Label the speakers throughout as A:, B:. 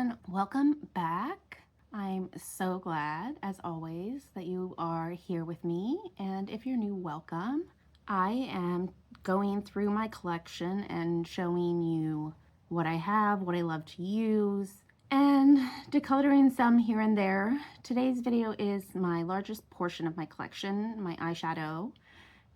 A: everyone, welcome back. I'm so glad, as always, that you are here with me, and if you're new, welcome. I am going through my collection and showing you what I have, what I love to use, and decluttering some here and there. Today's video is my largest portion of my collection, my eyeshadow,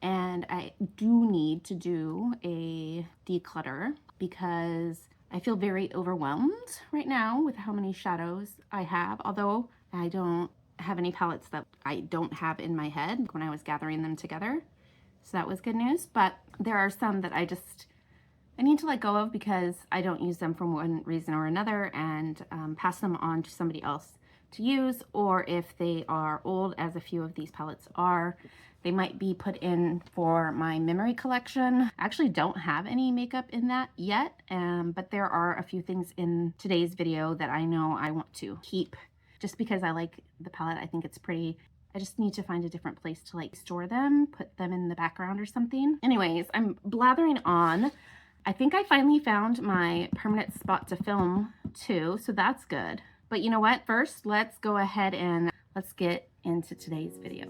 A: and I do need to do a declutter because I feel very overwhelmed right now with how many shadows I have, although I don't have any palettes that I don't have in my head when I was gathering them together. So that was good news, but there are some that I need to let go of because I don't use them for one reason or another, and pass them on to somebody else to use, or if they are old, as a few of these palettes are, they might be put in for my memory collection. I actually don't have any makeup in that yet, but there are a few things in today's video that I know I want to keep just because I like the palette. I think it's pretty. I just need to find a different place to like store them, put them in the background or something. Anyways, I'm blathering on. I think I finally found my permanent spot to film too, so that's good. But you know what? First, let's go ahead and let's get into today's video.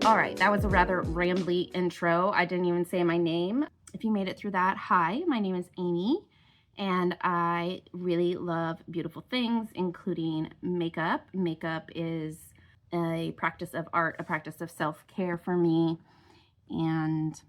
A: All right, that was a rather rambly intro. I didn't even say my name. If you made it through that, hi, my name is Amy, and I really love beautiful things, including makeup. Makeup is a practice of art, a practice of self-care for me, and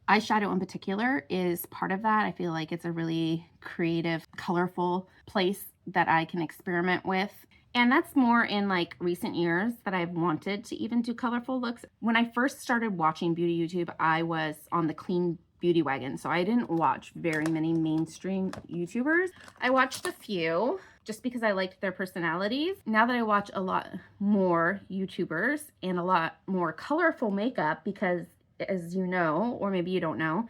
A: eyeshadow in particular is part of that. I feel like it's a really creative, colorful place that I can experiment with. And that's more in like recent years that I've wanted to even do colorful looks. When I first started watching beauty YouTube, I was on the clean beauty wagon, so I didn't watch very many mainstream YouTubers. I watched a few just because I liked their personalities. Now that I watch a lot more YouTubers and a lot more colorful makeup, because as you know, or maybe you don't know,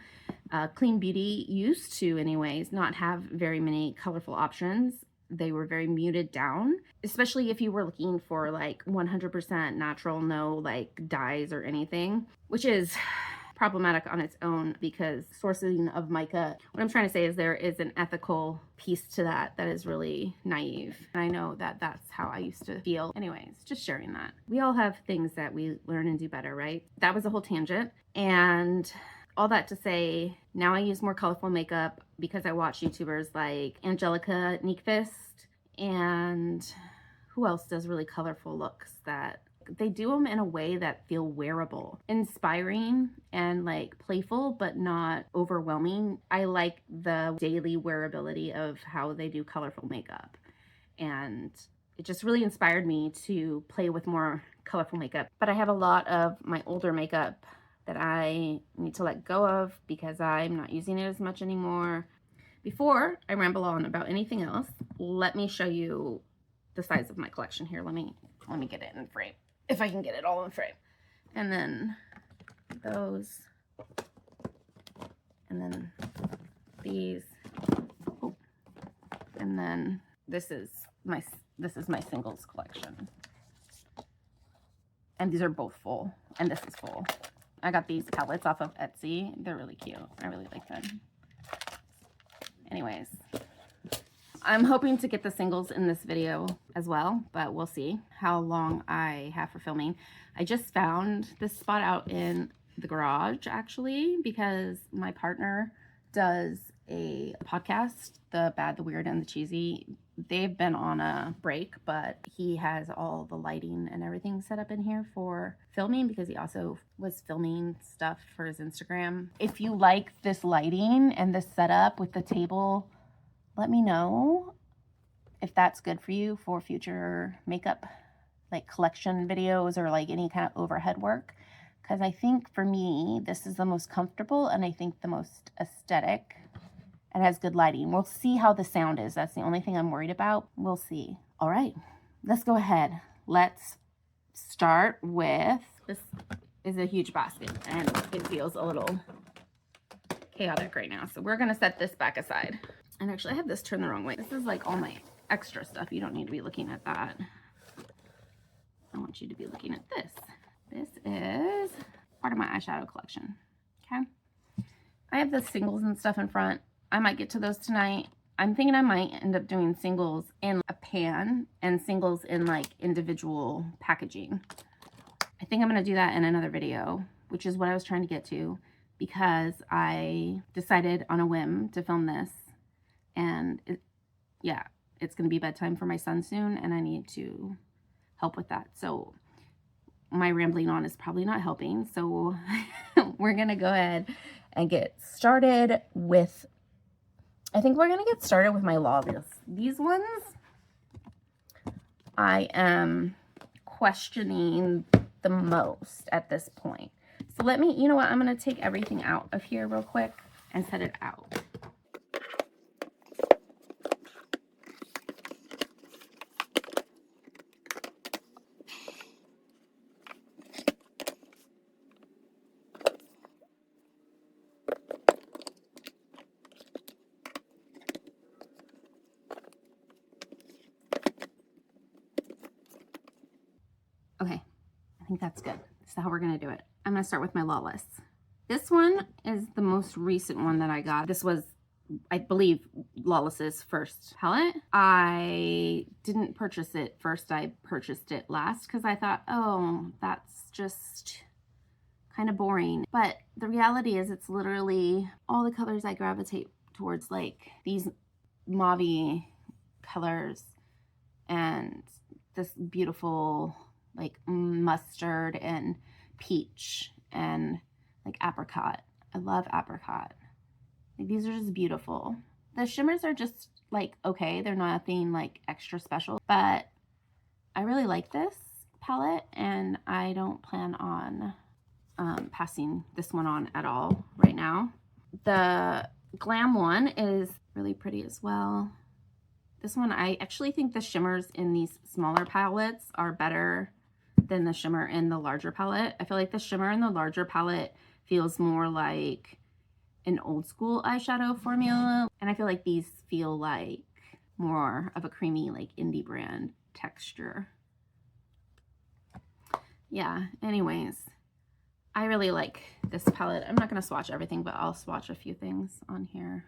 A: clean beauty used to anyways not have very many colorful options. They were very muted down, especially if you were looking for like 100% natural, no like dyes or anything, which is problematic on its own because sourcing of mica, what I'm trying to say is there is an ethical piece to that that is really naive. And I know that that's how I used to feel. Anyways, just sharing that. We all have things that we learn and do better, right? That was a whole tangent. And all that to say, now I use more colorful makeup because I watch YouTubers like Angelica Nyqvist, and who else does really colorful looks that they do them in a way that feel wearable, inspiring, and like playful, but not overwhelming. I like the daily wearability of how they do colorful makeup. And it just really inspired me to play with more colorful makeup. But I have a lot of my older makeup that I need to let go of because I'm not using it as much anymore. Before I ramble on about anything else, let me show you the size of my collection here. Let me get it in frame, if I can get it all in frame. And then those, and then these, oh, and then this is my singles collection. And these are both full, and this is full. I got these palettes off of Etsy. They're really cute. I really like them. Anyways, I'm hoping to get the singles in this video as well, but we'll see how long I have for filming. I just found this spot out in the garage, actually, because my partner does a podcast, The Bad, the Weird, and the Cheesy. They've been on a break, but he has all the lighting and everything set up in here for filming because he also was filming stuff for his Instagram. If you like this lighting and this setup with the table, let me know if that's good for you for future makeup, like collection videos or like any kind of overhead work. Because I think for me, this is the most comfortable and I think the most aesthetic and has good lighting. We'll see how the sound is. That's the only thing I'm worried about. We'll see. All right, let's go ahead. Let's start with, this is a huge basket and it feels a little chaotic right now. So we're gonna set this back aside. And actually I have this turned the wrong way. This is like all my extra stuff. You don't need to be looking at that. I want you to be looking at this. This is part of my eyeshadow collection, okay? I I have the singles and stuff in front. I might get to those tonight. I'm thinking I might end up doing singles in a pan and singles in like individual packaging. I think I'm going to do that in another video, which is what I was trying to get to, because I decided on a whim to film this, and yeah, it's going to be bedtime for my son soon, and I need to help with that. So my rambling on is probably not helping. So we're going to go ahead and get started with, I think we're going to get started with my Lawless. These ones, I am questioning the most at this point. So let me, you know what, I'm going to take everything out of here real quick and set it out. Okay, I think that's good. That's how we're going to do it. I'm going to start with my Lawless. This one is the most recent one that I got. This was, I believe, Lawless's first palette. I didn't purchase it first. I purchased it last because I thought, oh, that's just kind of boring. But the reality is it's literally all the colors I gravitate towards, like these mauve colors and this beautiful like mustard and peach and like apricot. I love apricot. These are just beautiful. The shimmers are just like, okay, they're nothing like extra special, but I really like this palette and I don't plan on passing this one on at all right now. The Glam one is really pretty as well. This one, I actually think the shimmers in these smaller palettes are better than the shimmer in the larger palette. I feel like the shimmer in the larger palette feels more like an old school eyeshadow formula. And I feel like these feel like more of a creamy, like indie brand texture. Yeah, anyways, I really like this palette. I'm not gonna swatch everything, but I'll swatch a few things on here.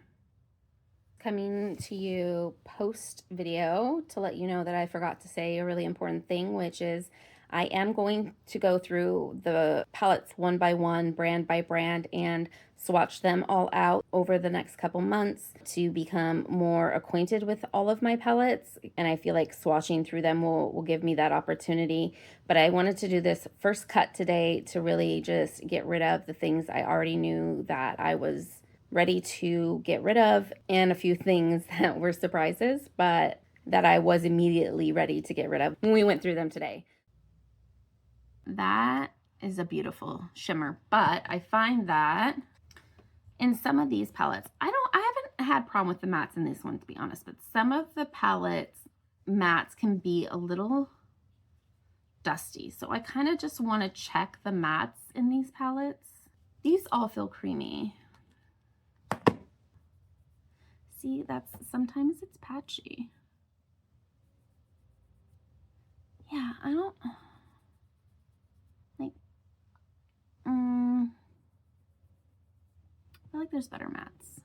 A: Coming to you post video to let you know that I forgot to say a really important thing, which is I am going to go through the palettes one by one, brand by brand, and swatch them all out over the next couple months to become more acquainted with all of my palettes. And I feel like swatching through them will give me that opportunity. But I wanted to do this first cut today to really just get rid of the things I already knew that I was ready to get rid of, and a few things that were surprises, but that I was immediately ready to get rid of when we went through them today. That is a beautiful shimmer, but I find that in some of these palettes, I haven't had a problem with the mattes in this one, to be honest, but some of the palettes mattes can be a little dusty. So I kind of just want to check the mattes in these palettes. These all feel creamy. See, sometimes it's patchy. Yeah, I don't like, I feel like there's better mattes.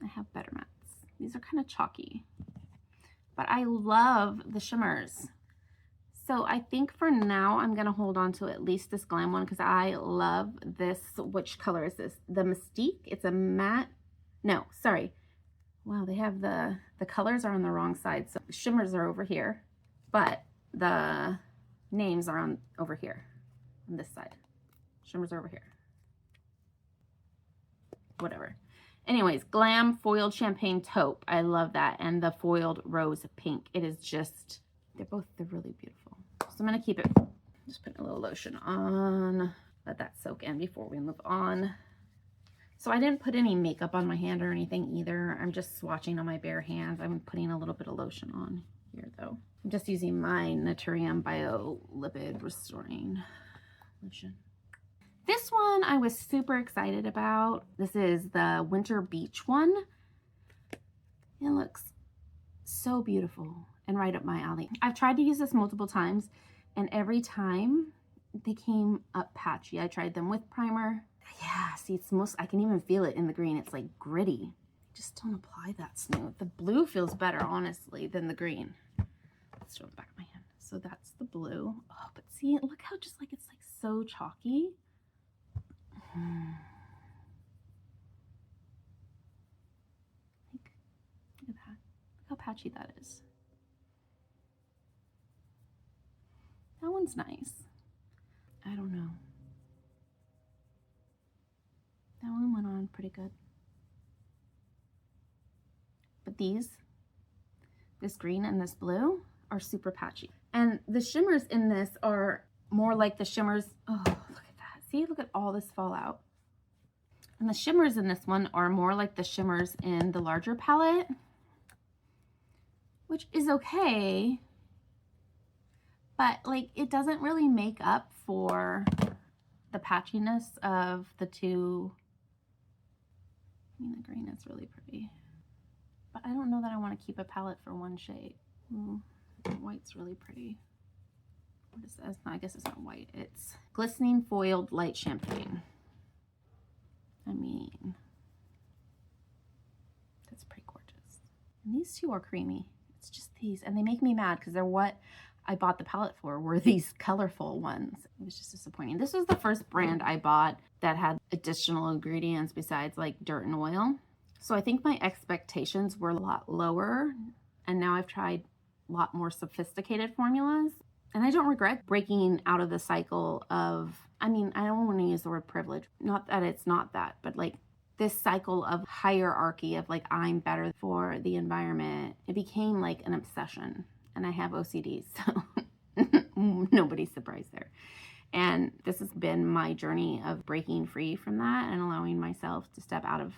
A: I have better mattes. These are kind of chalky, but I love the shimmers. So I think for now, I'm gonna hold on to at least this Glam one because I love this. Which color is this? The Mystique. It's a matte. No, sorry. Wow, they have the colors are on the wrong side. So the shimmers are over here, but the names are over here on this side. Shimmers are over here. Whatever. Anyways, Glam Foiled Champagne Taupe. I love that. And the Foiled Rose Pink. It is just, they're really beautiful. So I'm going to keep it, just putting a little lotion on. Let that soak in before we move on. So I didn't put any makeup on my hand or anything either. I'm just swatching on my bare hands. I'm putting a little bit of lotion on here though. I'm just using my Naturium Bio Lipid Restoring Lotion. This one I was super excited about. This is the Winter Beach one. It looks so beautiful and right up my alley. I've tried to use this multiple times and every time they came up patchy. I tried them with primer Yeah, see, it's most, I can even feel it in the green. It's like gritty. Just don't apply that smooth. The blue feels better, honestly, than the green. Let's show the back of my hand. So that's the blue. Oh, but see, look how just like, it's like so chalky. Look at that. Look how patchy that is. That one's nice. I don't know. That one went on pretty good. But this green and this blue are super patchy. And the shimmers in this are more like the shimmers. Oh, look at that. See, look at all this fallout. And the shimmers in this one are more like the shimmers in the larger palette, which is okay, but like it doesn't really make up for the patchiness of the two. I mean, the green is really pretty, but I don't know that I want to keep a palette for one shade. Ooh, the white's really pretty. What is this? No, I guess it's not white. It's glistening foiled light champagne. I mean, that's pretty gorgeous. And these two are creamy. It's just these, and they make me mad because they're what I bought the palette for, were these colorful ones. It was just disappointing. This was the first brand I bought that had additional ingredients besides like dirt and oil. So I think my expectations were a lot lower, and now I've tried a lot more sophisticated formulas. And I don't regret breaking out of the cycle of, I mean, I don't want to use the word privilege. Not that it's not that, but like this cycle of hierarchy of like, I'm better for the environment. It became like an obsession. And I have OCD, so nobody's surprised there. And this has been my journey of breaking free from that and allowing myself to step out of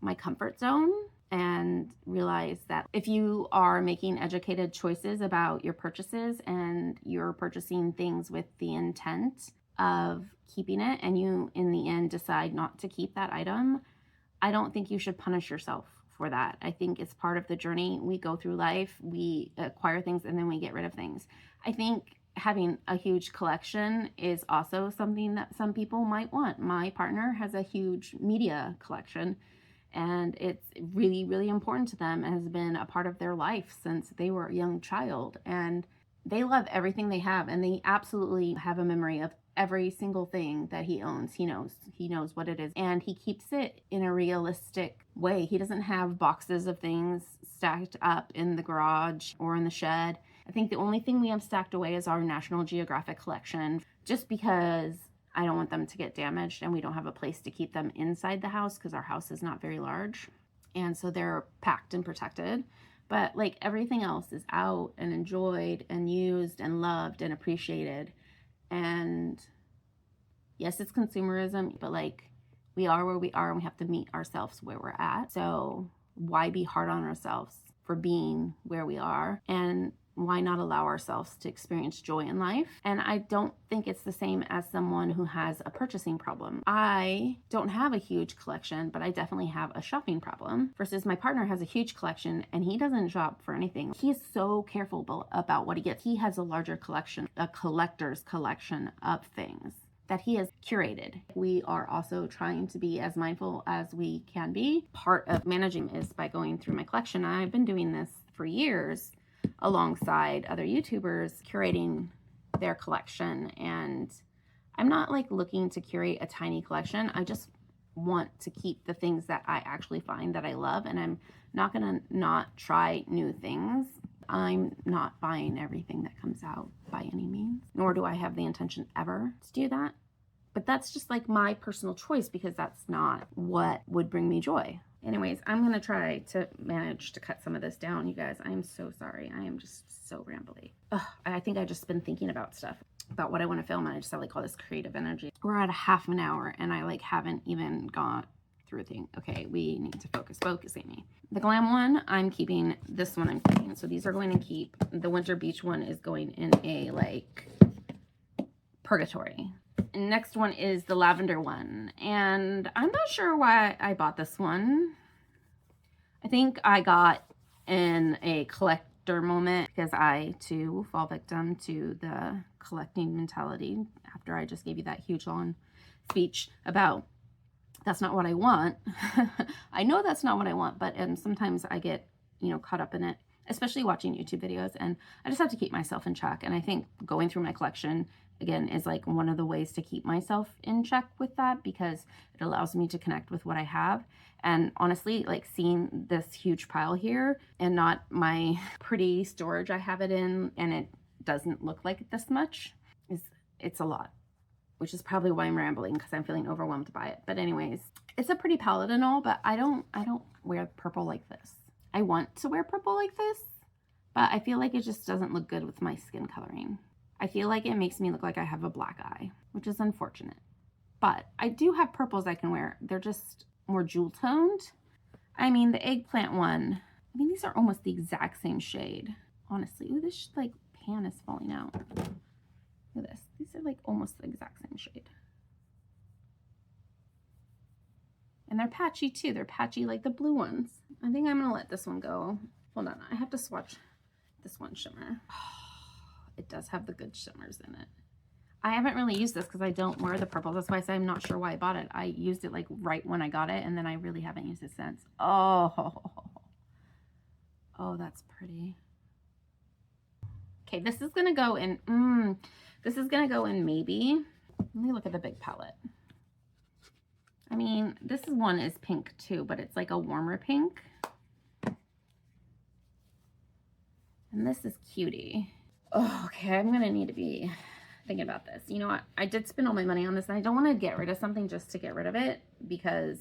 A: my comfort zone and realize that if you are making educated choices about your purchases and you're purchasing things with the intent of keeping it, and you in the end decide not to keep that item, I don't think you should punish yourself for that. I think it's part of the journey. We go through life, we acquire things, and then we get rid of things. I think having a huge collection is also something that some people might want. My partner has a huge media collection, and it's really, really important to them. It has been a part of their life since they were a young child, and they love everything they have, and they absolutely have a memory of every single thing that he owns. He knows what it is, and he keeps it in a realistic way. He doesn't have boxes of things stacked up in the garage or in the shed. I think the only thing we have stacked away is our National Geographic collection, just because I don't want them to get damaged, and we don't have a place to keep them inside the house because our house is not very large, and so they're packed and protected. But like everything else is out and enjoyed and used and loved and appreciated. And yes, it's consumerism, but like we are where we are, and we have to meet ourselves where we're at. So why be hard on ourselves for being where we are? And why not allow ourselves to experience joy in life? And I don't think it's the same as someone who has a purchasing problem. I don't have a huge collection, but I definitely have a shopping problem, versus my partner has a huge collection and he doesn't shop for anything. He's so careful about what he gets. He has a larger collection, a collector's collection of things that he has curated. We are also trying to be as mindful as we can be. Part of managing is by going through my collection. I've been doing this for years alongside other YouTubers, curating their collection. And I'm not like looking to curate a tiny collection. I just want to keep the things that I actually find that I love, and I'm not gonna not try new things. I'm not buying everything that comes out by any means, nor do I have the intention ever to do that. But that's just like my personal choice, because that's not what would bring me joy. Anyways, I'm going to try to manage to cut some of this down, you guys. I'm so sorry. I am just so rambly. I think I've just been thinking about stuff, about what I want to film, and I just have like all this creative energy. We're at a half an hour, and I like haven't even got through a thing. Okay, we need to focus, Amy. The glam one, I'm keeping. This one I'm keeping. So these are going to keep. The winter beach one is going in a like purgatory. Next one is the lavender one, and I'm not sure why I bought this one. I think I got in a collector moment because I too fall victim to the collecting mentality after I just gave you that huge long speech about That's not what I want. I know that's not what I want, but sometimes I get, you know, caught up in it, especially watching YouTube videos, and I just have to keep myself in check. And I think going through my collection, again, is like one of the ways to keep myself in check with that, because it allows me to connect with what I have. And honestly, like seeing this huge pile here and not my pretty storage I have it in, and it doesn't look like this much, it's a lot. Which is probably why I'm rambling, because I'm feeling overwhelmed by it. But anyways, it's a pretty palette and all, but I don't wear purple like this. I want to wear purple like this, but I feel like it just doesn't look good with my skin coloring. I feel like it makes me look like I have a black eye, which is unfortunate. But I do have purples I can wear. They're just more jewel toned. I mean, the eggplant one, I mean, these are almost the exact same shade. Honestly, ooh, this like pan is falling out. Look at this. These are like almost the exact same shade. And they're patchy too. They're patchy like the blue ones. I think I'm going to let this one go. Hold on. I have to swatch this one shimmer. It does have the good shimmers in it. I haven't really used this because I don't wear the purple. That's why I say I'm not sure why I bought it. I used it like right when I got it, and then I really haven't used it since. Oh, that's pretty. Okay, this is going to go in, this is going to go in maybe. Let me look at the big palette. I mean, this one is pink too, but it's like a warmer pink. And this is cutie. Oh, okay, I'm going to need to be thinking about this. You know what? I did spend all my money on this, and I don't want to get rid of something just to get rid of it, because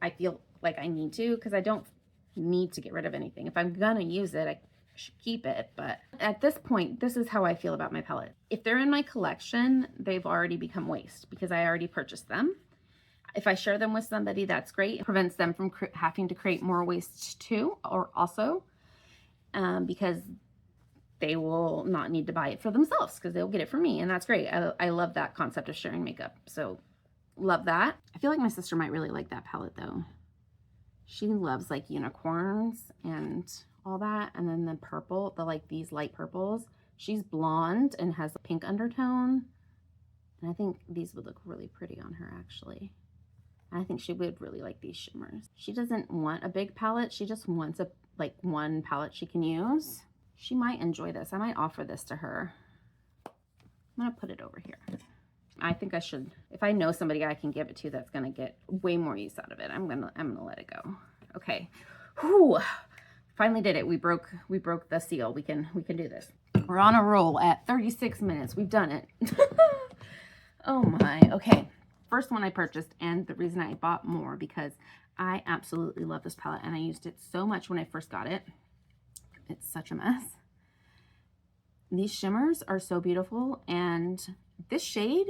A: I feel like I need to, because I don't need to get rid of anything. If I'm going to use it, I should keep it. But at this point, this is how I feel about my palette. If they're in my collection, they've already become waste because I already purchased them. If I share them with somebody, that's great. It prevents them from having to create more waste too, or also because they will not need to buy it for themselves because they'll get it from me, and that's great. I love that concept of sharing makeup, so love that. I feel like my sister might really like that palette though. She loves like unicorns and all that, and then the purple, like these light purples. She's blonde and has a pink undertone, and I think these would look really pretty on her actually. I think she would really like these shimmers. She doesn't want a big palette. She just wants a like one palette she can use. She might enjoy this. I might offer this to her. I'm gonna put it over here. I think I should, if I know somebody I can give it to that's gonna get way more use out of it, I'm gonna let it go. Okay. Whew. Finally did it. We broke the seal. We can do this. We're on a roll at 36 minutes. We've done it. Oh my. Okay. First one I purchased, and the reason I bought more because I absolutely love this palette, and I used it so much when I first got it. It's such a mess. These shimmers are so beautiful, and this shade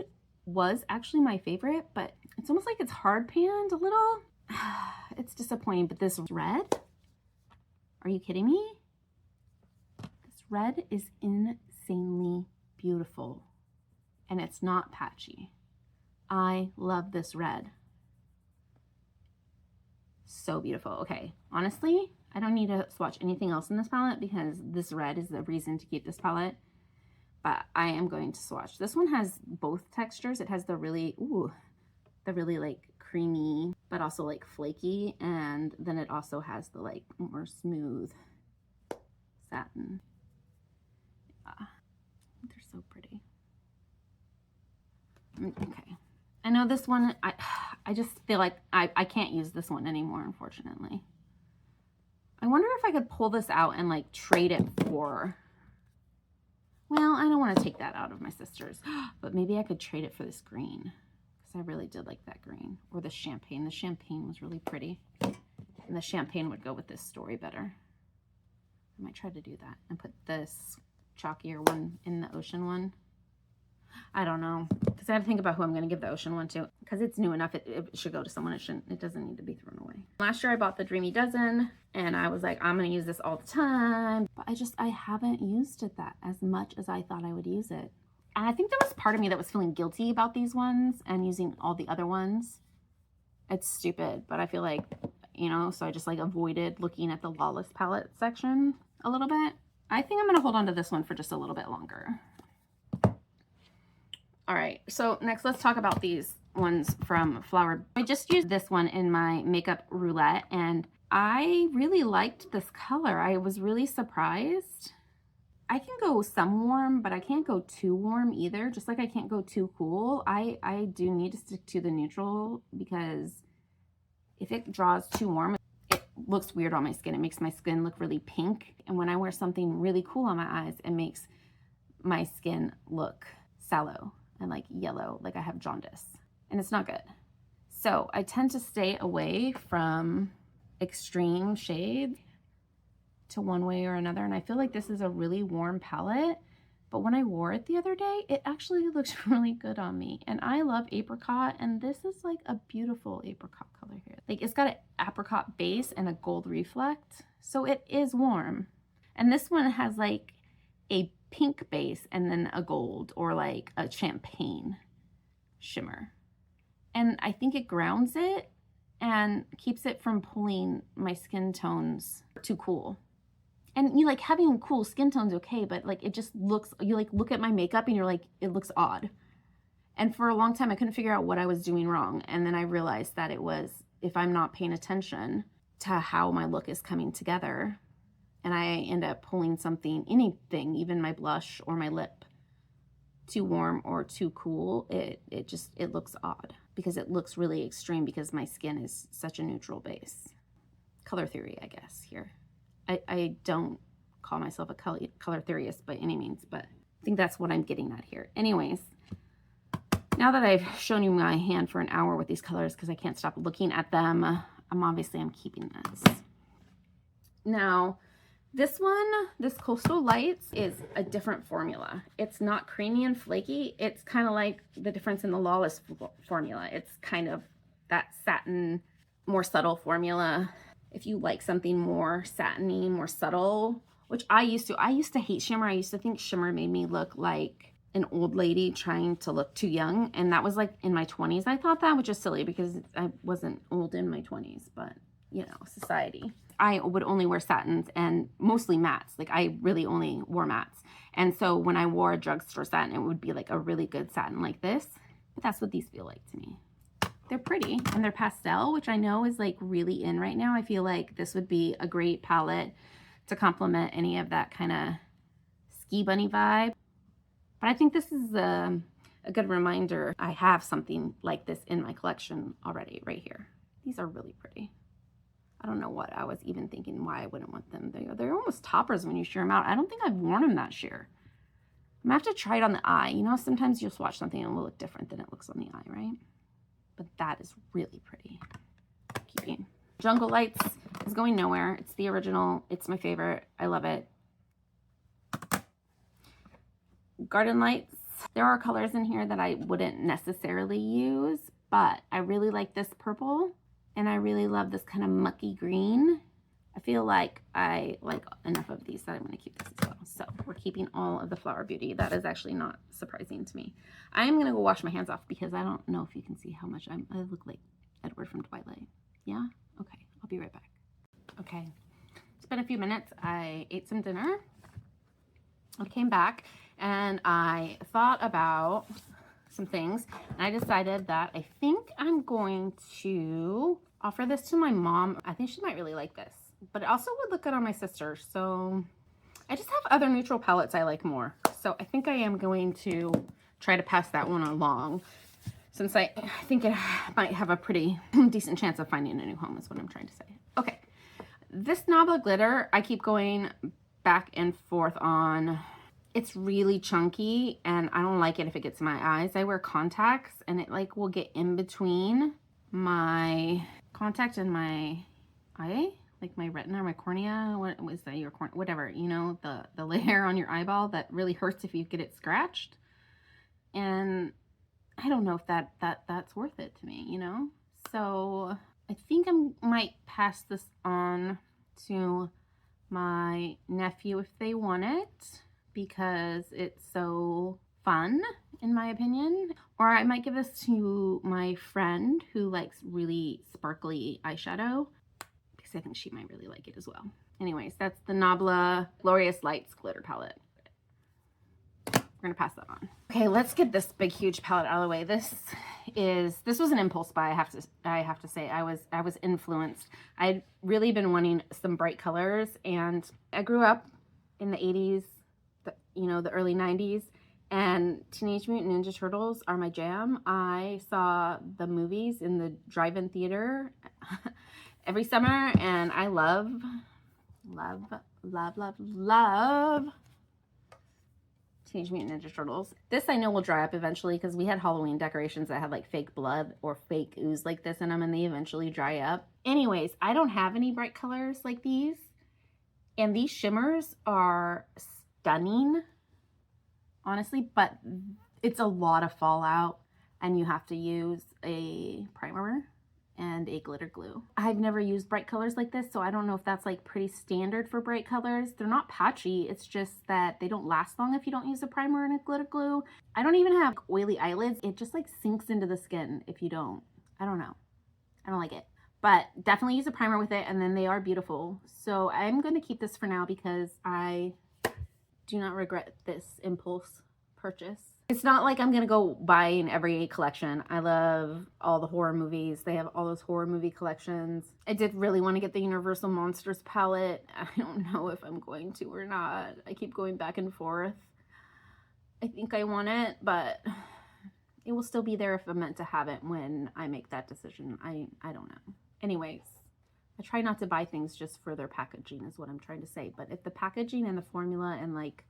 A: was actually my favorite, but it's almost like it's hard panned a little. It's disappointing, but this red, are you kidding me? This red is insanely beautiful, and it's not patchy. I love this red. So beautiful. Okay, honestly, I don't need to swatch anything else in this palette because this red is the reason to keep this palette. But I am going to swatch. This one has both textures. It has the really, like creamy, but also like flaky. And then it also has the like more smooth satin. Yeah, they're so pretty. Okay. I know this one, I just feel like I can't use this one anymore, unfortunately. I wonder if I could pull this out and like trade it for, well, I don't want to take that out of my sister's, but maybe I could trade it for this green because I really did like that green, or the champagne. The champagne was really pretty, and the champagne would go with this story better. I might try to do that and put this chalkier one in the ocean one. I don't know, because I have to think about who I'm going to give the ocean one to, because it's new enough. It should go to someone. It doesn't need to be thrown away. Last year I bought the Dreamy Dozen, and I was like, I'm going to use this all the time, but I haven't used it that as much as I thought I would use it. And I think there was part of me that was feeling guilty about these ones and using all the other ones. It's stupid, but I feel like, you know, so I just like avoided looking at the Lawless palette section a little bit. I think I'm going to hold on to this one for just a little bit longer. All right, so next let's talk about these ones from Flower. I just used this one in my makeup roulette, and I really liked this color. I was really surprised. I can go some warm, but I can't go too warm either. Just like I can't go too cool. I do need to stick to the neutral, because if it draws too warm, it looks weird on my skin. It makes my skin look really pink. And when I wear something really cool on my eyes, it makes my skin look sallow and like yellow, like I have jaundice. And it's not good. So I tend to stay away from extreme shades to one way or another. And I feel like this is a really warm palette, but when I wore it the other day, it actually looks really good on me. And I love apricot, and this is like a beautiful apricot color here. Like, it's got an apricot base and a gold reflect, so it is warm. And this one has like a pink base and then a gold, or like a champagne shimmer. And I think it grounds it and keeps it from pulling my skin tones too cool. And you like having cool skin tones, okay, but like it just looks, you like look at my makeup and you're like, it looks odd. And for a long time I couldn't figure out what I was doing wrong. And then I realized that it was, if I'm not paying attention to how my look is coming together, and I end up pulling something, anything, even my blush or my lip, too warm or too cool, it looks odd, because it looks really extreme because my skin is such a neutral base. Color theory, I guess, here. I don't call myself a color theorist by any means, but I think that's what I'm getting at here. Anyways, now that I've shown you my hand for an hour with these colors, because I can't stop looking at them, I'm keeping this. Now, this one, this Coastal Lights, is a different formula. It's not creamy and flaky. It's kind of like the difference in the Lawless formula. It's kind of that satin, more subtle formula. If you like something more satiny, more subtle, which I used to hate shimmer. I used to think shimmer made me look like an old lady trying to look too young. And that was like in my 20s. I thought that, which is silly because I wasn't old in my 20s, but you know, society. I would only wear satins and mostly mattes. Like, I really only wore mattes. And so when I wore a drugstore satin, it would be like a really good satin like this. But that's what these feel like to me. They're pretty, and they're pastel, which I know is like really in right now. I feel like this would be a great palette to complement any of that kind of ski bunny vibe. But I think this is a good reminder. I have something like this in my collection already right here. These are really pretty. I don't know what I was even thinking, why I wouldn't want them. They're almost toppers when you shear them out. I don't think I've worn them that sheer. I'm gonna have to try it on the eye. You know, sometimes you'll swatch something and it will look different than it looks on the eye, right? But that is really pretty. Keeping. Jungle Lights is going nowhere. It's the original. It's my favorite. I love it. Garden Lights. There are colors in here that I wouldn't necessarily use, but I really like this purple, and I really love this kind of mucky green. I feel like I like enough of these that I'm going to keep this as well. So we're keeping all of the Flower Beauty. That is actually not surprising to me. I'm going to go wash my hands off because I don't know if you can see how much I look like Edward from Twilight. Yeah? Okay. I'll be right back. Okay. It's been a few minutes. I ate some dinner. I came back and I thought about some things, and I decided that I think I'm going to offer this to my mom. I think she might really like this, but it also would look good on my sister. So I just have other neutral palettes I like more. So I think I am going to try to pass that one along, since I think it might have a pretty decent chance of finding a new home, is what I'm trying to say. Okay, this Nabla glitter, I keep going back and forth on. It's really chunky and I don't like it if it gets in my eyes. I wear contacts and it like will get in between my contact and my eye, like my retina or my cornea. What was that? Your cornea, whatever, you know, the layer on your eyeball that really hurts if you get it scratched. And I don't know if that's worth it to me, you know? So I think I might pass this on to my nephew if they want it, because it's so fun, in my opinion. Or I might give this to my friend who likes really sparkly eyeshadow, because I think she might really like it as well. Anyways, that's the Nabla Glorious Lights glitter palette. we're gonna pass that on. Okay, let's get this big, huge palette out of the way. This was an impulse buy. I have to say, I was influenced. I'd really been wanting some bright colors, and I grew up in the 80s, the early 90s, and Teenage Mutant Ninja Turtles are my jam. I saw the movies in the drive-in theater every summer, and I love Teenage Mutant Ninja Turtles. This I know will dry up eventually because we had Halloween decorations that had like fake blood or fake ooze like this in them, and they eventually dry up. Anyways, I don't have any bright colors like these, and these shimmers are stunning, honestly, but it's a lot of fallout, and you have to use a primer and a glitter glue. I've never used bright colors like this, so I don't know if that's like pretty standard for bright colors. They're not patchy, it's just that they don't last long if you don't use a primer and a glitter glue. I don't even have oily eyelids. It just like sinks into the skin if you don't. I don't know. I don't like it. But definitely use a primer with it, and then they are beautiful. So I'm going to keep this for now because I do not regret this impulse purchase. It's not like I'm gonna go buying every collection. I love all the horror movies. They have all those horror movie collections. I did really want to get the Universal Monsters palette. I don't know if I'm going to or not. I keep going back and forth. I think I want it, but it will still be there if I'm meant to have it when I make that decision. I don't know. Anyways, I try not to buy things just for their packaging is what I'm trying to say. But if the packaging and the formula and like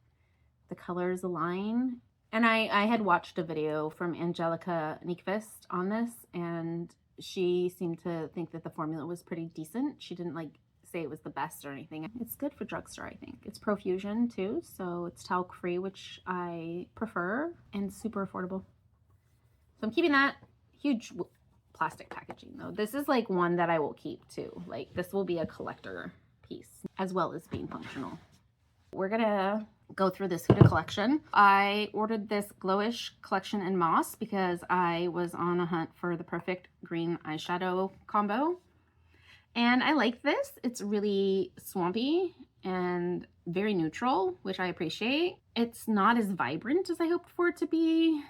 A: the colors align. And I had watched a video from Angelica Nyqvist on this, and she seemed to think that the formula was pretty decent. She didn't like say it was the best or anything. It's good for drugstore, I think. It's Profusion too, so it's talc free, which I prefer, and super affordable. So I'm keeping that. Huge plastic packaging though. This is like one that I will keep too. Like this will be a collector piece as well as being functional. We're gonna go through this Huda collection. I ordered this Glowish collection in moss because I was on a hunt for the perfect green eyeshadow combo. And I like this. It's really swampy and very neutral, which I appreciate. It's not as vibrant as I hoped for it to be,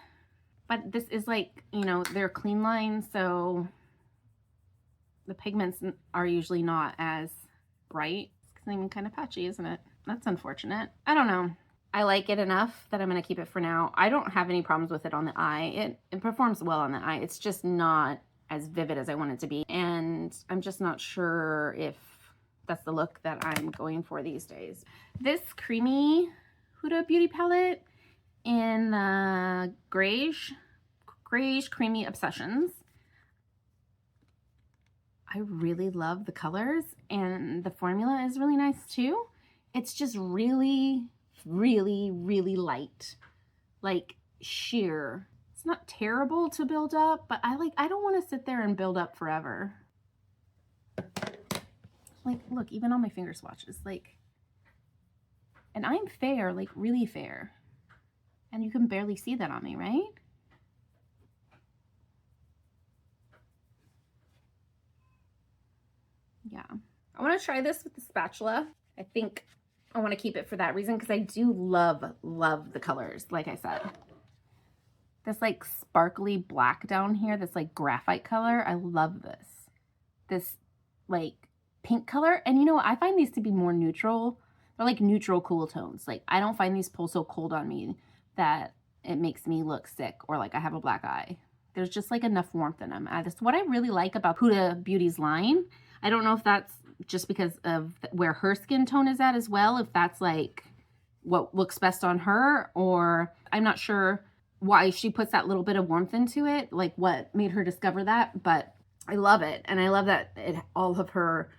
A: but this is like, they're clean lines, so the pigments are usually not as bright. It's even kind of patchy, isn't it? That's unfortunate. I don't know. I like it enough that I'm going to keep it for now. I don't have any problems with it on the eye. It performs well on the eye. It's just not as vivid as I want it to be. And I'm just not sure if that's the look that I'm going for these days. This creamy Huda Beauty palette in the grayish creamy Obsessions. I really love the colors, and the formula is really nice too. It's just really, really, really light, like sheer. It's not terrible to build up, but I don't want to sit there and build up forever. Like, look, even on my finger swatches, like, and I'm fair, like really fair. And you can barely see that on me, right? Yeah. I want to try this with the spatula. I think I want to keep it for that reason because I do love the colors, like I said. This like sparkly black down here, this like graphite color, I love this. This like pink color, and I find these to be more neutral. They're like neutral cool tones. Like I don't find these pull so cold on me that it makes me look sick or like I have a black eye. There's just like enough warmth in them. That's what I really like about Huda Beauty's line. I don't know if that's just because of where her skin tone is at as well, if that's like what looks best on her, or I'm not sure why she puts that little bit of warmth into it, like what made her discover that, but I love it. And I love that all of her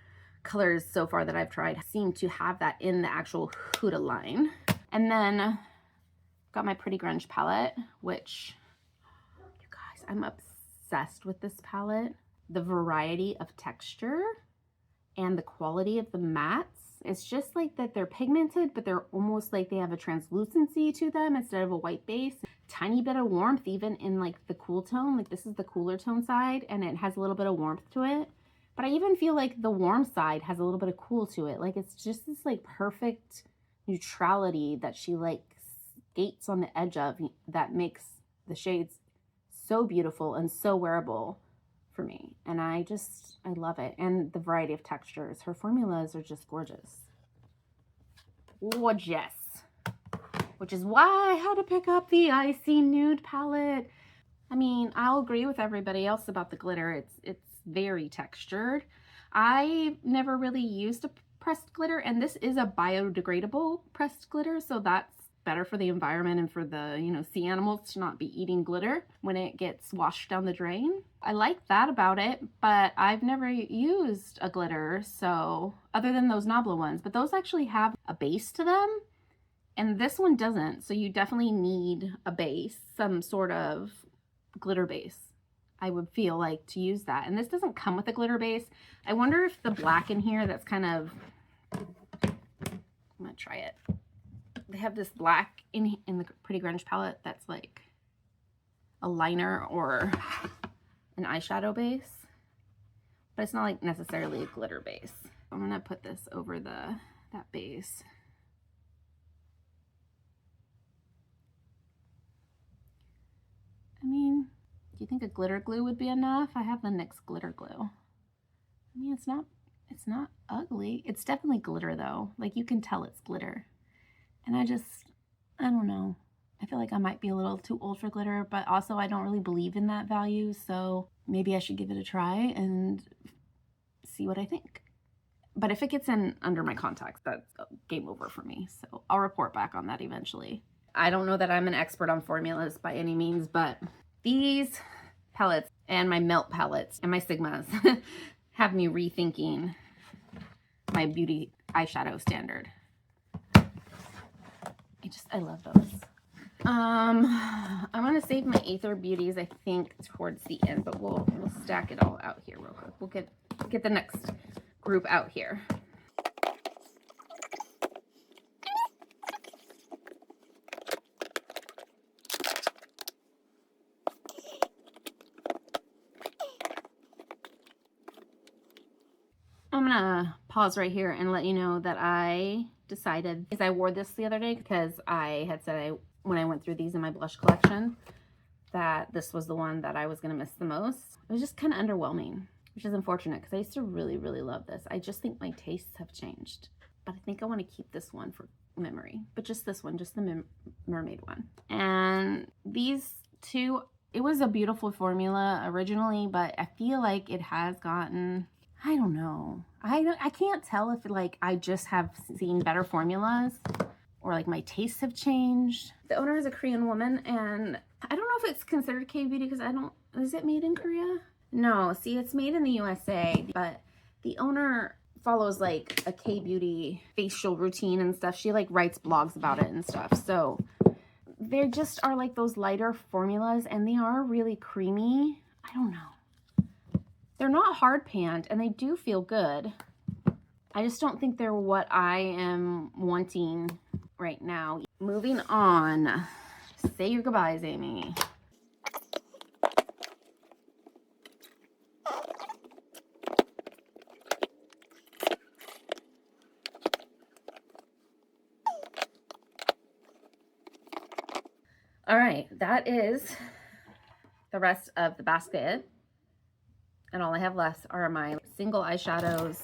A: colors so far that I've tried seem to have that in the actual Huda line. And then got my Pretty Grunge palette, which, you guys, I'm obsessed with this palette. The variety of texture and the quality of the mattes. It's just like that they're pigmented, but they're almost like they have a translucency to them instead of a white base. Tiny bit of warmth even in like the cool tone. Like this is the cooler tone side and it has a little bit of warmth to it. But I even feel like the warm side has a little bit of cool to it. Like it's just this like perfect neutrality that she like gates on the edge of that makes the shades so beautiful and so wearable for me. And I love it. And the variety of textures. Her formulas are just gorgeous. Gorgeous. Which is why I had to pick up the Icy Nude palette. I mean, I'll agree with everybody else about the glitter. It's very textured. I never really used a pressed glitter, and this is a biodegradable pressed glitter, so that's better for the environment and for the, you know, sea animals to not be eating glitter when it gets washed down the drain. I like that about it, but I've never used a glitter, so other than those Nabla ones, but those actually have a base to them, and this one doesn't, so you definitely need a base, some sort of glitter base, I would feel like, to use that. And this doesn't come with a glitter base. I wonder if the black in here that's kind of, I'm gonna try it. They have this black in the Pretty Grunge palette that's like a liner or an eyeshadow base, but it's not like necessarily a glitter base. I'm gonna put this over that base. I mean, do you think a glitter glue would be enough? I have the NYX glitter glue. I mean, it's not ugly. It's definitely glitter though. Like, you can tell it's glitter. And I don't know. I feel like I might be a little too old for glitter, but also I don't really believe in that value. So maybe I should give it a try and see what I think. But if it gets in under my contacts, that's game over for me. So I'll report back on that eventually. I don't know that I'm an expert on formulas by any means, but these palettes and my Melt palettes and my Sigmas have me rethinking my beauty eyeshadow standard. I love those. I'm gonna save my Aether Beauties, I think, towards the end, but we'll stack it all out here real quick. We'll get the next group out here. I'm gonna pause right here and let you know that I decided, because I wore this the other day, because I had said when I went through these in my blush collection that this was the one that I was gonna miss the most. It was just kind of underwhelming, which is unfortunate because I used to really, really love this. I just think my tastes have changed, but I think I want to keep this one for memory, but just this one, just the mermaid one. And these two, it was a beautiful formula originally, but I feel like it has gotten, I don't know. I can't tell if like I just have seen better formulas or like my tastes have changed. The owner is a Korean woman, and I don't know if it's considered K-beauty because is it made in Korea? No, see, it's made in the USA, but the owner follows like a K-beauty facial routine and stuff. She like writes blogs about it and stuff. So they just are like those lighter formulas, and they are really creamy. I don't know. They're not hard panned, and they do feel good. I just don't think they're what I am wanting right now. Moving on. Say your goodbyes, Amy. All right, that is the rest of the basket. And all I have left are my single eyeshadows,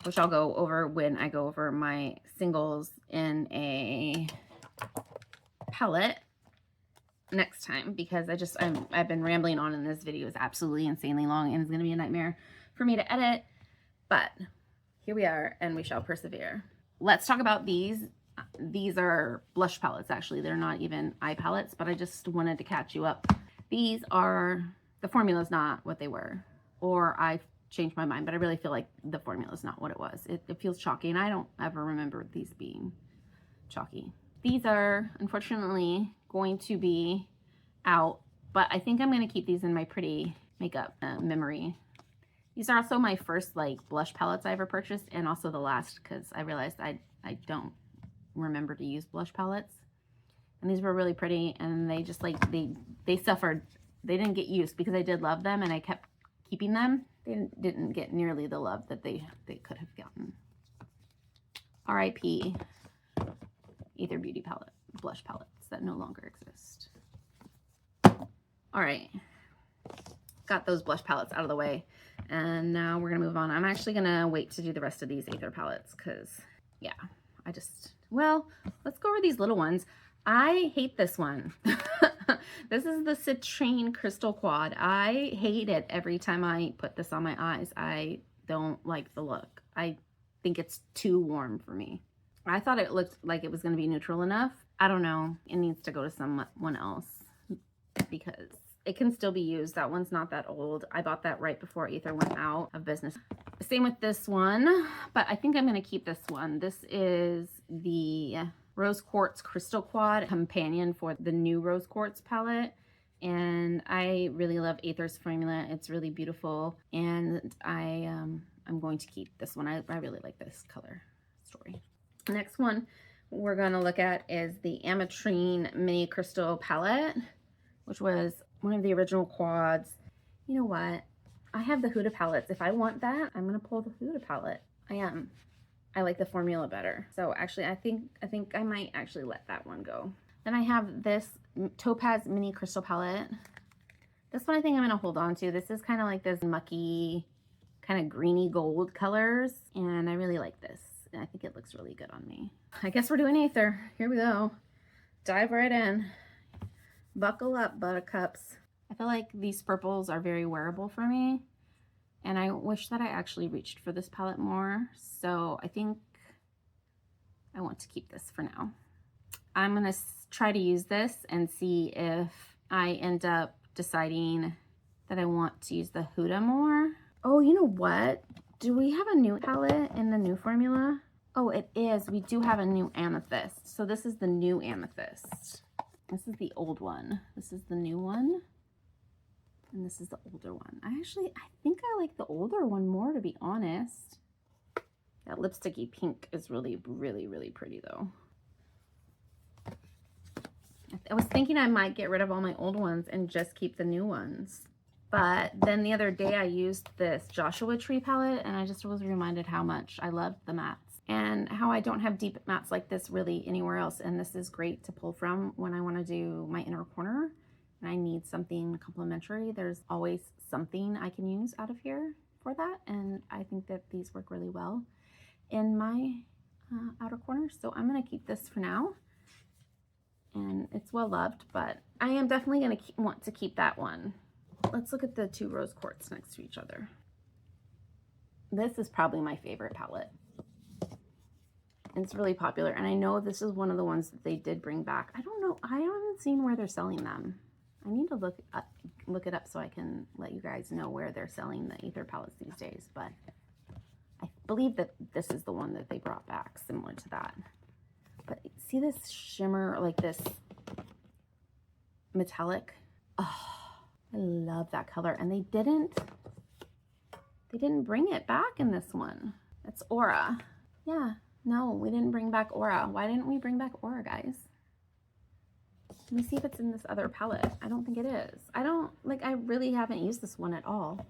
A: which I'll go over when I go over my singles in a palette next time, because I've been rambling on, and this video is absolutely insanely long and it's going to be a nightmare for me to edit. But here we are, and we shall persevere. Let's talk about these. These are blush palettes, actually. They're not even eye palettes, but I just wanted to catch you up. These are... The formula is not what they were, or I've changed my mind, but I really feel like the formula is not what it was. It feels chalky, and I don't ever remember these being chalky. These are unfortunately going to be out, but I think I'm going to keep these in my pretty makeup memory. These are also my first like blush palettes I ever purchased, and also the last, because I realized I don't remember to use blush palettes. And these were really pretty, and they just like, they suffered. They didn't get used because I did love them and I kept keeping them. They didn't get nearly the love that they could have gotten. R.I.P. Aether Beauty palette, blush palettes that no longer exist. All right, got those blush palettes out of the way, and now we're gonna move on. I'm actually gonna wait to do the rest of these Aether palettes because, yeah, well, let's go over these little ones. I hate this one. This is the Citrine Crystal Quad. I hate it every time I put this on my eyes. I don't like the look. I think it's too warm for me. I thought it looked like it was going to be neutral enough. I don't know. It needs to go to someone else because it can still be used. That one's not that old. I bought that right before Aether went out of business. Same with this one, but I think I'm going to keep this one. This is the Rose Quartz Crystal Quad companion for the new Rose Quartz palette. And I really love Aether's formula. It's really beautiful. And I'm going to keep this one. I really like this color story. Next one we're going to look at is the Ametrine Mini Crystal Palette, which was one of the original quads. You know what? I have the Huda palettes. If I want that, I'm going to pull the Huda palette. I like the formula better. So actually, I think I might actually let that one go. Then I have this Topaz Mini Crystal Palette. This one I think I'm going to hold on to. This is kind of like this mucky, kind of greeny gold colors. And I really like this. And I think it looks really good on me. I guess we're doing Aether. Here we go. Dive right in. Buckle up, buttercups. I feel like these purples are very wearable for me. And I wish that I actually reached for this palette more. So I think I want to keep this for now. I'm going to try to use this and see if I end up deciding that I want to use the Huda more. Oh, you know what? Do we have a new palette in the new formula? Oh, it is. We do have a new amethyst. So this is the new amethyst. This is the old one. This is the new one. And this is the older one. I think I like the older one more, to be honest. That lipsticky pink is really, really, really pretty though. I was thinking I might get rid of all my old ones and just keep the new ones. But then the other day I used this Joshua Tree palette and I just was reminded how much I loved the mattes and how I don't have deep mattes like this really anywhere else. And this is great to pull from when I want to do my inner corner and I need something complementary. There's always something I can use out of here for that. And I think that these work really well in my outer corner. So I'm going to keep this for now. And it's well loved, but I am definitely going to want to keep that one. Let's look at the two Rose Quartz next to each other. This is probably my favorite palette. It's really popular, and I know this is one of the ones that they did bring back. I don't know. I haven't seen where they're selling them. I need to look it up so I can let you guys know where they're selling the Aether palettes these days, but I believe that this is the one that they brought back, similar to that. But see this shimmer, like this metallic? Oh, I love that color. And they didn't bring it back in this one. It's Aura. Yeah, no, we didn't bring back Aura. Why didn't we bring back Aura, guys? Let me see if it's in this other palette. I don't think it is. I really haven't used this one at all.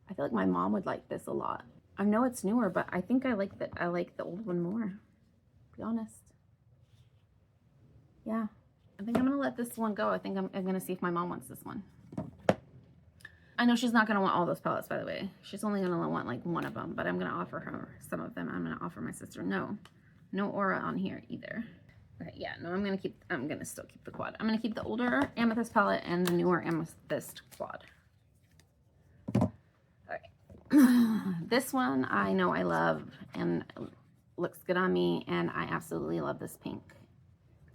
A: I feel like my mom would like this a lot. I know it's newer, but I think I like the old one more, to be honest. Yeah, I think I'm gonna let this one go. I think I'm gonna see if my mom wants this one. I know she's not gonna want all those palettes, by the way. She's only gonna want like one of them, but I'm gonna offer her some of them. I'm gonna offer my sister no Aura on here either. Okay, yeah, no, I'm gonna still keep the quad. I'm gonna keep the older amethyst palette and the newer amethyst quad. All right, this one I know I love and looks good on me, and I absolutely love this pink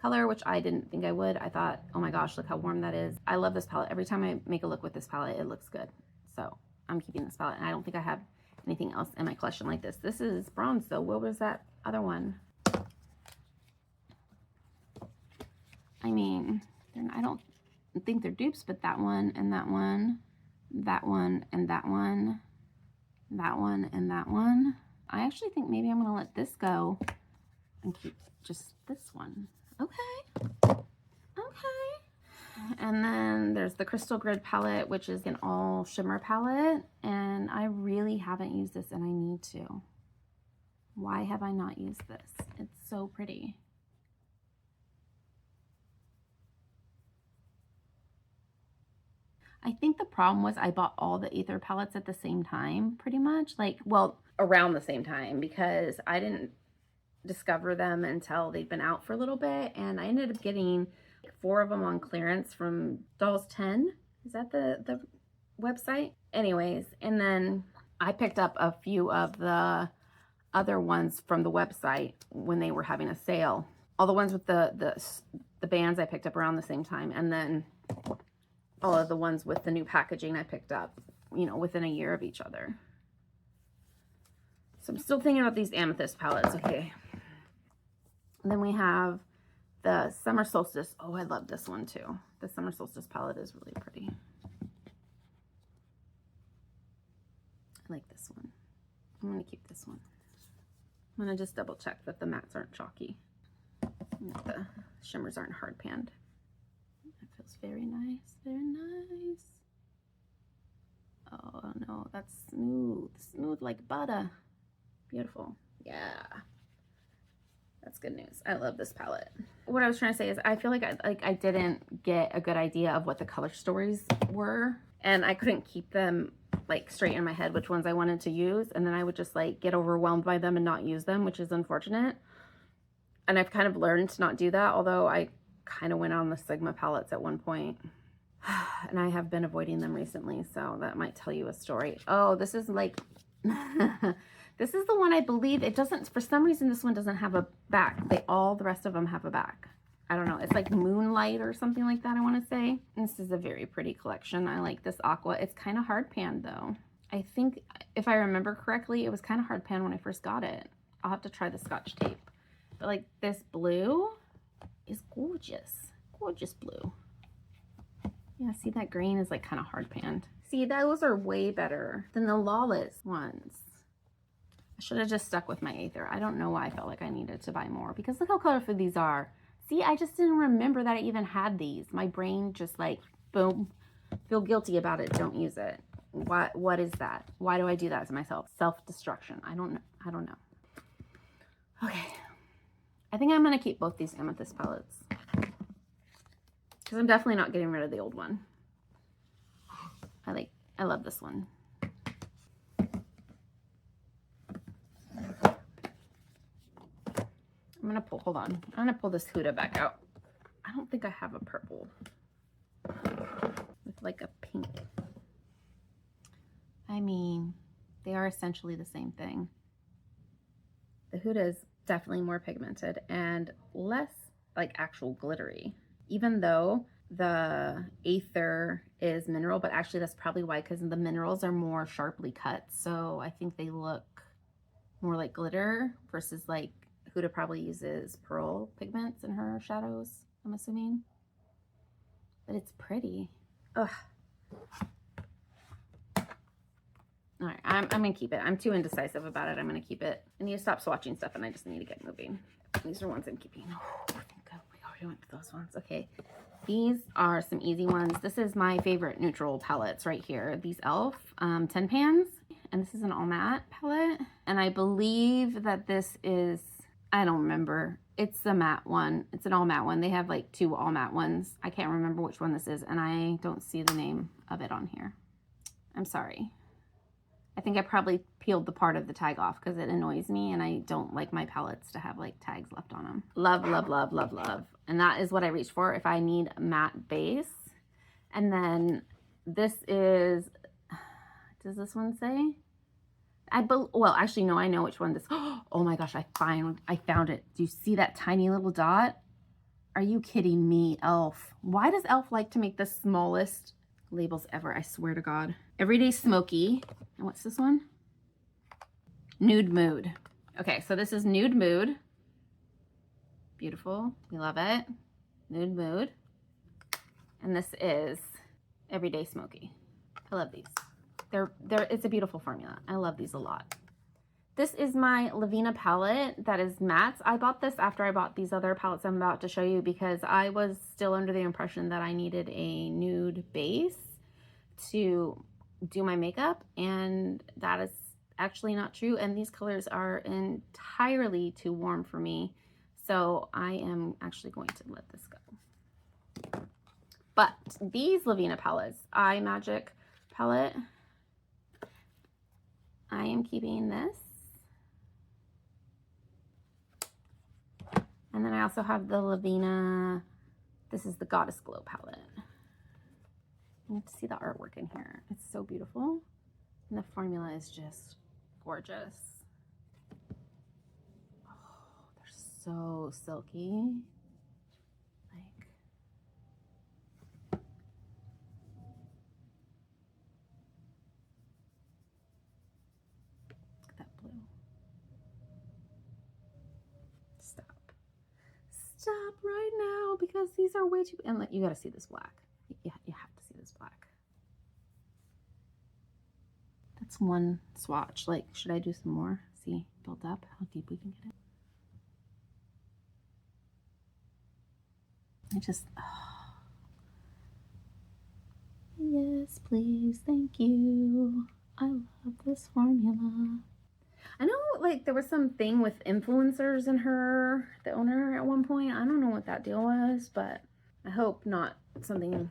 A: color, which I didn't think I would. I thought, oh my gosh, look how warm that is. I love this palette. Every time I make a look with this palette, it looks good. So I'm keeping this palette, and I don't think I have anything else in my collection like this. This is bronze though. What was that other one? I mean, I don't think they're dupes, but that one and that one, that one and that one, that one and that one. I actually think maybe I'm gonna let this go and keep just this one. Okay. And then there's the Crystal Grid palette, which is an all shimmer palette. And I really haven't used this, and I need to. Why have I not used this? It's so pretty. I think the problem was I bought all the Aether palettes at the same time, pretty much. Like, well, around the same time, because I didn't discover them until they'd been out for a little bit, and I ended up getting 4 of them on clearance from Dolls 10. Is that the website? Anyways, and then I picked up a few of the other ones from the website when they were having a sale. All the ones with the bands I picked up around the same time, and then all of the ones with the new packaging I picked up, you know, within a year of each other. So I'm still thinking about these amethyst palettes. Okay. And then we have the Summer Solstice. Oh, I love this one too. The Summer Solstice palette is really pretty. I like this one. I'm going to keep this one. I'm going to just double check that the mattes aren't chalky. And that the shimmers aren't hard panned. That feels very nice. Very nice. Oh no, that's smooth. Smooth like butter. Beautiful. Yeah. That's good news. I love this palette. What I was trying to say is I feel like I didn't get a good idea of what the color stories were, and I couldn't keep them like straight in my head which ones I wanted to use, and then I would just like get overwhelmed by them and not use them, which is unfortunate. And I've kind of learned to not do that, although I kind of went on the Sigma palettes at one point. And I have been avoiding them recently, so that might tell you a story. Oh, this is like this is the one I believe. It doesn't, for some reason this one doesn't have a back. All the rest of them have a back. I don't know. It's like Moonlight or something like that, I want to say. And this is a very pretty collection. I like this aqua. It's kind of hard panned though. I think if I remember correctly, it was kind of hard panned when I first got it. I'll have to try the Scotch tape. But like this blue is gorgeous. Gorgeous blue. Yeah, see that green is like kind of hard panned. See, those are way better than the Lawless ones. I should have just stuck with my Aether. I don't know why I felt like I needed to buy more, because look how colorful these are. See, I just didn't remember that I even had these. My brain just like, boom, feel guilty about it, don't use it. What is that? Why do I do that to myself? Self-destruction. I don't know. Okay. I think I'm going to keep both these amethyst palettes, because I'm definitely not getting rid of the old one. I love this one. I'm going to pull, hold on. I'm going to pull this Huda back out. I don't think I have a purple with like a pink. I mean, they are essentially the same thing. The Huda is definitely more pigmented and less like actual glittery, even though the Aether is mineral, but actually that's probably why, because the minerals are more sharply cut. So I think they look more like glitter versus like Huda probably uses pearl pigments in her shadows, I'm assuming. But it's pretty. Ugh. All right, I'm gonna keep it. I'm too indecisive about it. I'm gonna keep it. I need to stop swatching stuff, and I just need to get moving. These are ones I'm keeping. Oh, I think we already went through those ones. Okay, these are some easy ones. This is my favorite neutral palettes right here. These e.l.f. 10 pans, and this is an all matte palette. And I believe that this is, I don't remember. It's a matte one. It's an all matte one. They have like 2 all matte ones. I can't remember which one this is, and I don't see the name of it on here. I'm sorry. I think I probably peeled the part of the tag off because it annoys me, and I don't like my palettes to have like tags left on them. Love, love, love, love, love. And that is what I reach for if I need a matte base. And then this is, does this one say? Well, actually, no, I know which one this, oh my gosh, I found it. Do you see that tiny little dot? Are you kidding me, e.l.f.? Why does e.l.f. like to make the smallest labels ever? I swear to God. Everyday Smoky. And what's this one? Nude Mood. Okay, so this is Nude Mood. Beautiful. We love it. Nude Mood. And this is Everyday Smoky. I love these. It's a beautiful formula. I love these a lot. This is my Lavina palette that is matte. I bought this after I bought these other palettes I'm about to show you, because I was still under the impression that I needed a nude base to do my makeup, and that is actually not true. And these colors are entirely too warm for me. So I am actually going to let this go. But these Lavina palettes, Eye Magic palette, I am keeping this. And then I also have the Lavina, this is the Goddess Glow palette. You have to see the artwork in here. It's so beautiful. And the formula is just gorgeous. Oh, they're so silky. Like, look at that blue. Stop. Stop right now because these are way too, and like, you gotta see this black. You have to see this black. That's one swatch. Like, should I do some more? See, build up, how deep we can get it. I just, oh. Yes, please, thank you. I love this formula. I know, like, there was some thing with influencers and her, the owner, at one point. I don't know what that deal was, but I hope not something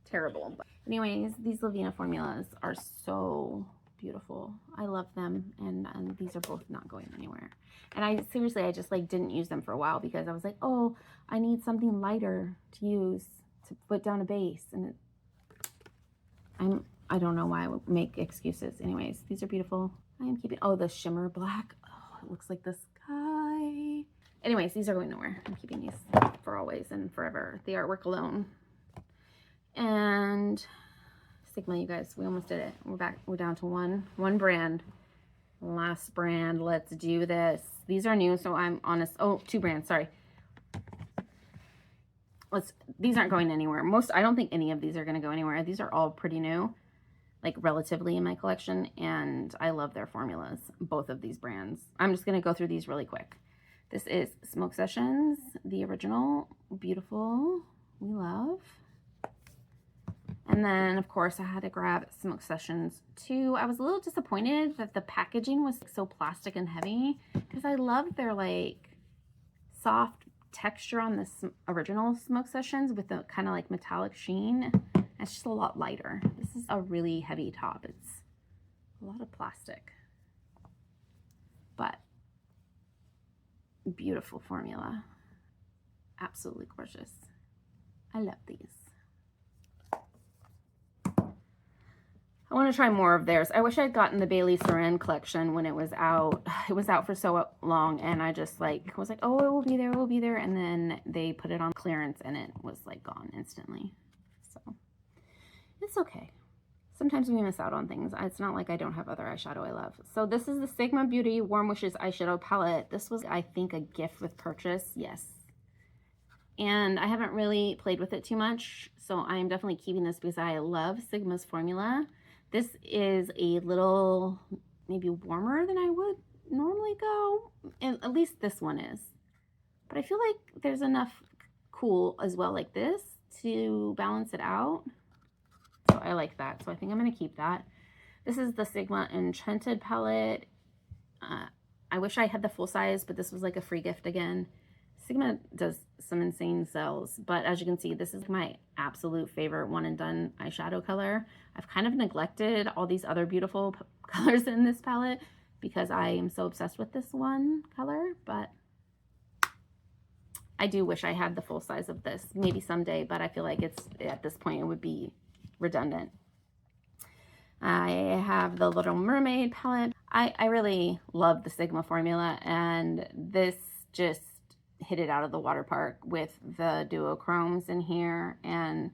A: terrible. But anyways, these Lavina formulas are so beautiful. I love them, and these are both not going anywhere. And I seriously, I just like didn't use them for a while because I was like, oh, I need something lighter to use to put down a base, and I don't know why I would make excuses. Anyways, these are beautiful. I am keeping, oh, the shimmer black. Oh, it looks like the sky. Anyways, these are going nowhere. I'm keeping these for always and forever. The artwork alone. And Sigma, you guys, we almost did it. We're back, we're down to one brand. Last brand, let's do this. These are new, so I'm honest. Oh, two brands, sorry. These aren't going anywhere. I don't think any of these are gonna go anywhere. These are all pretty new, like relatively in my collection, and I love their formulas, both of these brands. I'm just gonna go through these really quick. This is Smoke Sessions, the original, beautiful, we love. And then, of course, I had to grab Smoke Sessions 2. I was a little disappointed that the packaging was so plastic and heavy because I love their, like, soft texture on the original Smoke Sessions with the kind of, like, metallic sheen. It's just a lot lighter. This is a really heavy top. It's a lot of plastic. But beautiful formula. Absolutely gorgeous. I love these. I want to try more of theirs. I wish I'd gotten the Bailey Saran collection when it was out. It was out for so long, and I just like was like, oh, it will be there, it will be there. And then they put it on clearance, and it was like gone instantly. So it's okay. Sometimes we miss out on things. It's not like I don't have other eyeshadow I love. So this is the Sigma Beauty Warm Wishes eyeshadow palette. This was, I think, a gift with purchase. Yes. And I haven't really played with it too much, so I am definitely keeping this because I love Sigma's formula. This is a little maybe warmer than I would normally go, and at least this one is. But I feel like there's enough cool as well like this to balance it out. So I like that. So I think I'm going to keep that. This is the Sigma Enchanted palette. I wish I had the full size, but this was like a free gift again. Sigma does some insane sales, but as you can see, this is my absolute favorite one and done eyeshadow color. I've kind of neglected all these other beautiful colors in this palette because I am so obsessed with this one color, but I do wish I had the full size of this, maybe someday, but I feel like it's, at this point, it would be redundant. I have the Little Mermaid palette. I really love the Sigma formula, and this just hit it out of the water park with the duochromes in here. And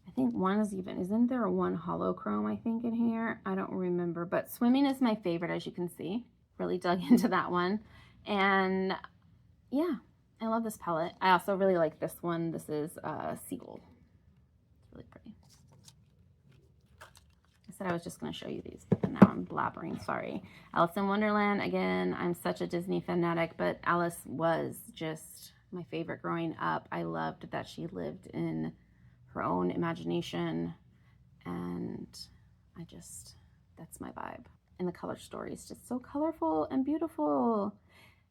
A: I think one is even, isn't there one holochrome, I think, in here? I don't remember, but Swimming is my favorite, as you can see. Really dug into that one. And yeah, I love this palette. I also really like this one. This is Seagull. It's really pretty. I said I was just going to show you these, but now I'm blabbering, sorry. Alice in Wonderland, again, I'm such a Disney fanatic, but Alice was just my favorite growing up. I loved that she lived in her own imagination, and that's my vibe. And the color story is just so colorful and beautiful.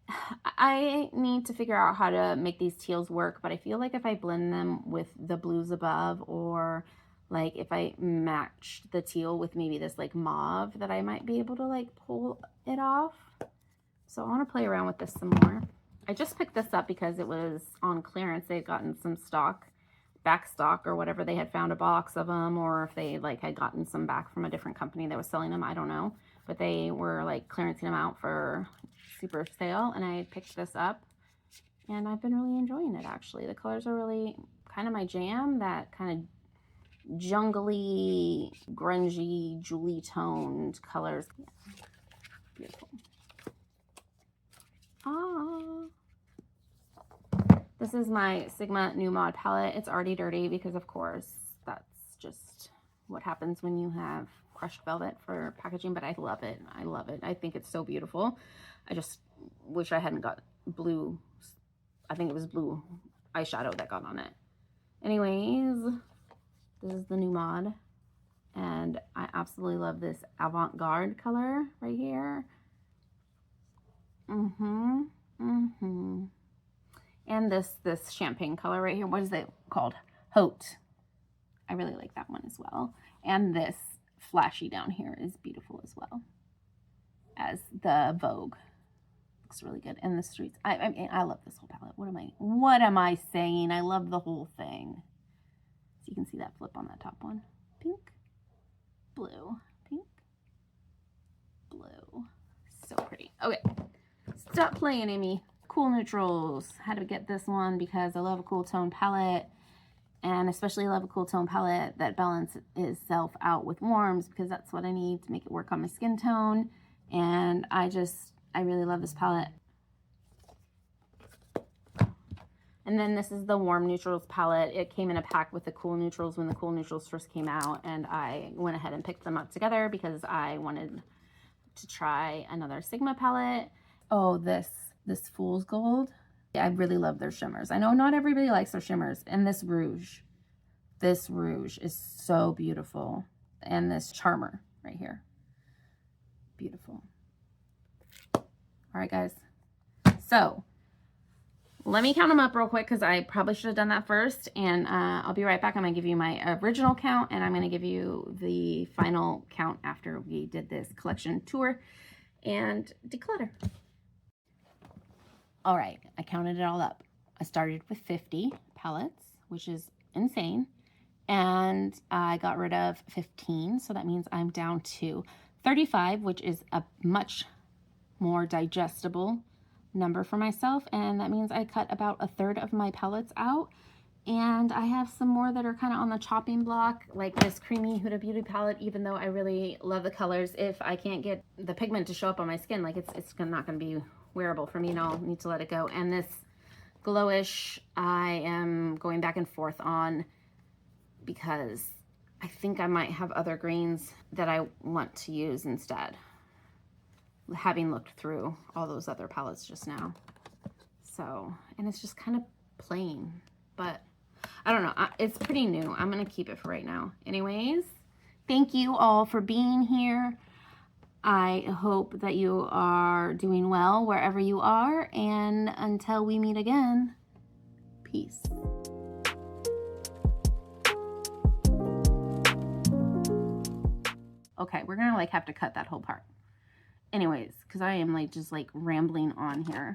A: I need to figure out how to make these teals work, but I feel like if I blend them with the blues above, or like if I match the teal with maybe this like mauve, that I might be able to like pull it off. So I want to play around with this some more. I just picked this up because it was on clearance. They had gotten some stock, back stock or whatever. They had found a box of them, or if they like had gotten some back from a different company that was selling them, I don't know. But they were like clearancing them out for super sale, and I picked this up and I've been really enjoying it actually. The colors are really kind of my jam, that kind of jungly, grungy, jewelry toned colors. Yeah. Beautiful. Ah. This is my Sigma New Mod palette. It's already dirty because, of course, that's just what happens when you have crushed velvet for packaging, but I love it. I love it. I think it's so beautiful. I just wish I hadn't got blue. I think it was blue eyeshadow that got on it. Anyways, this is the New Mod, and I absolutely love this avant-garde color right here. And this champagne color right here. What is it called? Haute. I really like that one as well. And this flashy down here is beautiful as well as the Vogue. Looks really good. And the streets. I mean, I love this whole palette. What am I saying? I love the whole thing. So you can see that flip on that top one. Pink, blue, pink, blue. So pretty. Okay. Stop playing, Amy. Cool neutrals. Had to get this one because I love a cool tone palette, and especially love a cool tone palette that balances itself out with warms, because that's what I need to make it work on my skin tone. And I really love this palette. And then this is the warm neutrals palette. It came in a pack with the cool neutrals when the cool neutrals first came out, and I went ahead and picked them up together because I wanted to try another Sigma palette. Oh, this Fool's Gold. I really love their shimmers. I know not everybody likes their shimmers. And this rouge is so beautiful. And this Charmer right here. Beautiful. All right, guys. So let me count them up real quick, because I probably should have done that first. And I'll be right back. I'm going to give you my original count, and I'm going to give you the final count after we did this collection tour and declutter. All right, I counted it all up. I started with 50 palettes, which is insane. And I got rid of 15, so that means I'm down to 35, which is a much more digestible number for myself. And that means I cut about a third of my palettes out. And I have some more that are kind of on the chopping block, like this creamy Huda Beauty palette. Even though I really love the colors, if I can't get the pigment to show up on my skin, like it's not going to be wearable for me, and I'll need to let it go. And this Glowish, I am going back and forth on, because I think I might have other greens that I want to use instead, having looked through all those other palettes just now. So, and it's just kind of plain, but I don't know. It's pretty new. I'm going to keep it for right now. Anyways, thank you all for being here. I hope that you are doing well wherever you are, and until we meet again, peace. Okay, we're gonna like have to cut that whole part. Anyways, because I am like just like rambling on here.